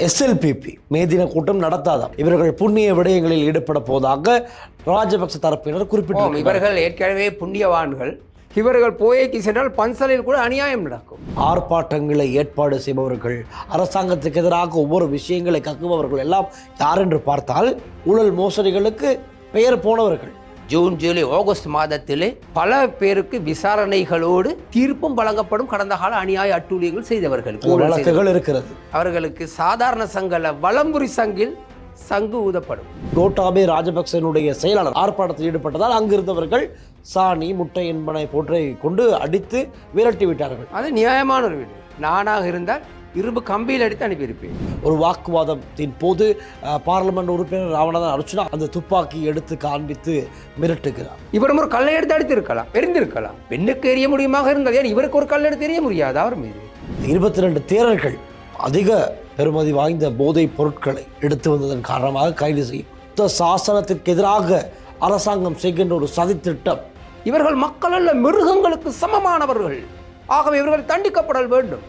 SLPP மேதின கூட்டம் நடத்தாதாம். இவர்கள் புண்ணிய விடயங்களில் ஈடுபட போவதாக ராஜபக்ச தரப்பினர் குறிப்பிட்டார். இவர்கள் ஏற்கனவே புண்ணியவான்கள். இவர்கள் போய்க்கு சென்றால் பன்சலில் கூட அநியாயம் நடக்கும். ஆர்ப்பாட்டங்களை ஏற்பாடு செய்பவர்கள், அரசாங்கத்துக்கு எதிராக ஒவ்வொரு விஷயங்களை கக்குபவர்கள் எல்லாம் யார் என்று பார்த்தால் ஊழல் மோசடிகளுக்கு பெயர் போனவர்கள். ஜூன், ஜூலை, ஆகஸ்ட் மாதத்திலே பல பேருக்கு விசாரணைகளோடு தீர்ப்பும் வழங்கப்படும் கடந்த கால அநியாய அட்டூழியங்கள் செய்தவர்கள் வழக்குகள் இருக்கிறது. அவர்களுக்கு சாதாரண சங்கல வலம்புரி சங்கில் சங்கு ஊதப்படும். கோட்டாபே ராஜபக்சனுடைய செயலாளர் ஆர்ப்பாட்டத்தில் ஈடுபட்டதால் அங்கிருந்தவர்கள் சாணி, முட்டை என்பனை போன்றை கொண்டு அடித்து விரட்டி விட்டார்கள். அது நியாயமான ஒரு வீடு. நானாக இருந்தால் இரும்பு கம்பியில் அடித்து அனுப்பியிருப்பேன். ஒரு வாக்குவாதத்தின் போது பார்லிமெண்ட் உறுப்பினர் ராவணன் அர்ச்சுனா அந்த துப்பாக்கி எடுத்து காண்பித்து மிரட்டுகிறார். இவரும் ஒரு கல்லை எடுத்து அடித்திருக்கலாம், எரிந்திருக்கலாம். பெண்ணுக்கு எரிய முடியுமாக இருந்தது, ஏன் இவருக்கு ஒரு கல் எடுத்து எரிய முடியாது அவர் மீது? 22 தேரர்கள் அதிக பெறுமதி வாய்ந்த போதைப் பொருட்களை எடுத்து வந்ததன் காரணமாக கைது செய்யும் சாசனத்திற்கு எதிராக அரசாங்கம் செய்கின்ற ஒரு சதித்திட்டம். இவர்கள் மக்கள் அல்ல, மிருகங்களுக்கு சமமானவர்கள். ஆகவே இவர்கள் தண்டிக்கப்படல் வேண்டும்.